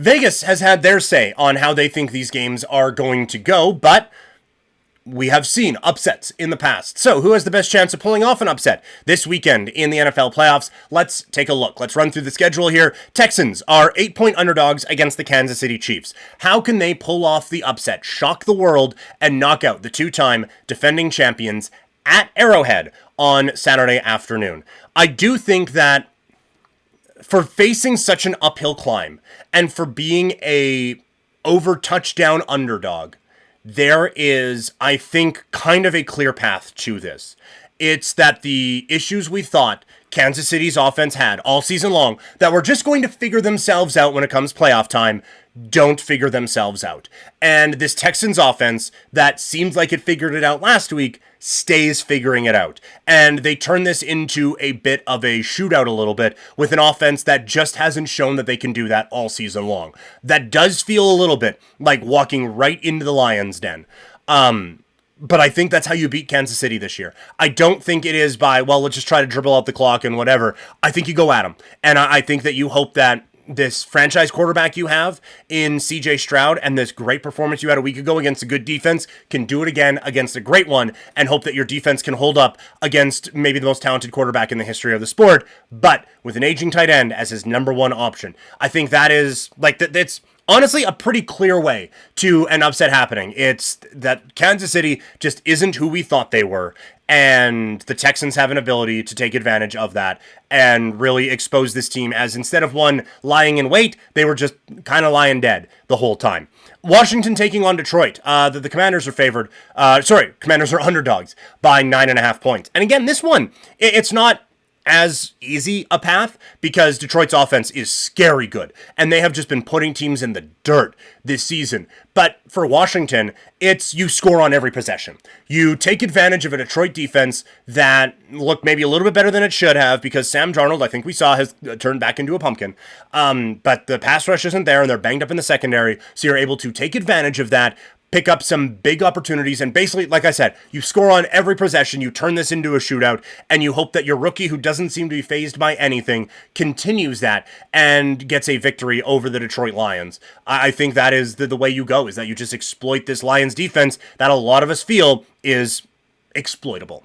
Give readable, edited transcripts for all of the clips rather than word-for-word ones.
Vegas has had their say on how they think these games are going to go, but we have seen upsets in the past. So who has the best chance of pulling off an upset this weekend in the NFL playoffs? Let's take a look. Let's run through the schedule here. Texans are 8-point underdogs against the Kansas City Chiefs. How can they pull off the upset, shock the world, and knock out the two-time defending champions at Arrowhead on Saturday afternoon? I do think that for facing such an uphill climb and for being a over touchdown underdog, there is, I think, kind of a clear path to this. It's that the issues we thought Kansas City's offense had all season long that were just going to figure themselves out when it comes playoff time don't figure themselves out. And this Texans offense that seemed like it figured it out last week stays figuring it out. And they turn this into a bit of a shootout a little bit with an offense that just hasn't shown that they can do that all season long. That does feel a little bit like walking right into the Lions' den. But I think that's how you beat Kansas City this year. I don't think it is by, well, let's just try to dribble out the clock and whatever. I think you go at them. And I think that you hope that this franchise quarterback you have in CJ Stroud and this great performance you had a week ago against a good defense can do it again against a great one, and hope that your defense can hold up against maybe the most talented quarterback in the history of the sport, but with an aging tight end as his number one option. I think that is, like, that's honestly a pretty clear way to an upset happening. It's that Kansas City just isn't who we thought they were, and the Texans have an ability to take advantage of that and really expose this team as, instead of one lying in wait, they were just kind of lying dead the whole time. Washington taking on Detroit. The Commanders are favored. Commanders are underdogs by 9.5 points. And again, this one, it's not as easy a path because Detroit's offense is scary good, and they have just been putting teams in the dirt this season. But for Washington, it's you score on every possession. You take advantage of a Detroit defense that looked maybe a little bit better than it should have because Sam Darnold, I think we saw, has turned back into a pumpkin. But the pass rush isn't there, and they're banged up in the secondary, so you're able to take advantage of that, pick up some big opportunities, and basically, like I said, you score on every possession, you turn this into a shootout, and you hope that your rookie, who doesn't seem to be fazed by anything, continues that and gets a victory over the Detroit Lions. I think that is the way you go, is that you just exploit this Lions defense that a lot of us feel is exploitable.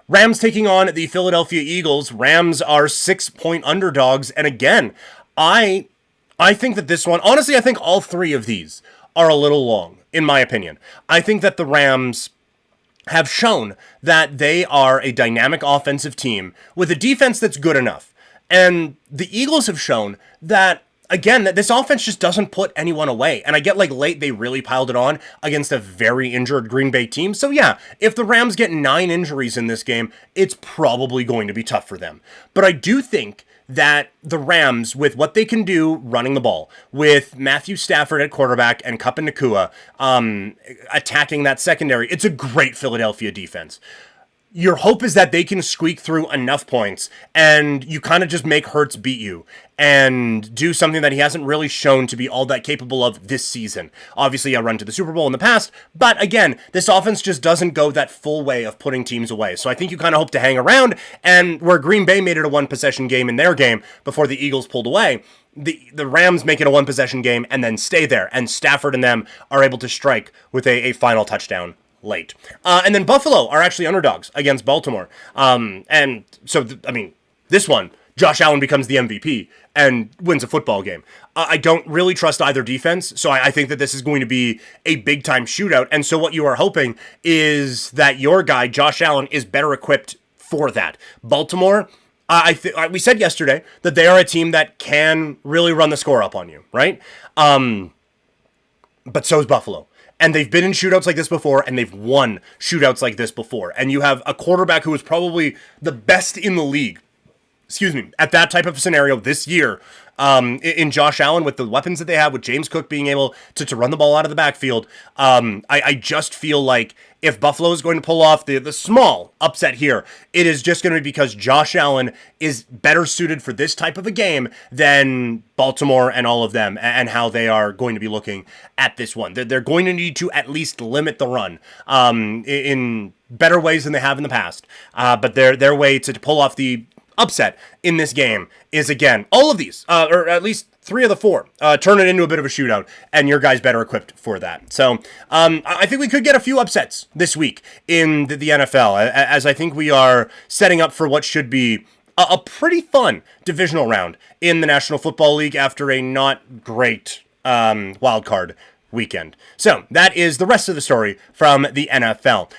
Rams taking on the Philadelphia Eagles. Rams are 6-point underdogs, and again, I think that this one, honestly, I think all three of these are a little long, in my opinion. I think that the Rams have shown that they are a dynamic offensive team with a defense that's good enough. And the Eagles have shown that, again, that this offense just doesn't put anyone away. And I get, like, late they really piled it on against a very injured Green Bay team. So yeah, if the Rams get 9 injuries in this game, it's probably going to be tough for them. But I do think that the Rams, with what they can do running the ball, with Matthew Stafford at quarterback and Kupp and Nakua attacking that secondary, it's a great Philadelphia defense. Your hope is that they can squeak through enough points and you kind of just make Hurts beat you and do something that he hasn't really shown to be all that capable of this season. Obviously, a run to the Super Bowl in the past, but again, this offense just doesn't go that full way of putting teams away. So I think you kind of hope to hang around, and where Green Bay made it a one-possession game in their game before the Eagles pulled away, the Rams make it a one-possession game and then stay there, and Stafford and them are able to strike with a final touchdown late. And then Buffalo are actually underdogs against Baltimore. And so, this one, Josh Allen becomes the MVP and wins a football game. I don't really trust either defense, so I think that this is going to be a big-time shootout. And so what you are hoping is that your guy, Josh Allen, is better equipped for that. Baltimore, we said yesterday that they are a team that can really run the score up on you, right? But so is Buffalo. And they've been in shootouts like this before, and they've won shootouts like this before. And you have a quarterback who is probably the best in the league, at that type of scenario this year, in Josh Allen, with the weapons that they have, with James Cook being able to run the ball out of the backfield. I just feel like if Buffalo is going to pull off the small upset here, it is just going to be because Josh Allen is better suited for this type of a game than Baltimore and all of them, and how they are going to be looking at this one. They're going to need to at least limit the run in better ways than they have in the past. But their way to pull off the upset in this game is, again, all of these, or at least 3 of the 4, turn it into a bit of a shootout, and your guys better equipped for that. So I think we could get a few upsets this week in the NFL, as I think we are setting up for what should be a pretty fun divisional round in the National Football League after a not great wild card weekend. So that is the rest of the story from the NFL.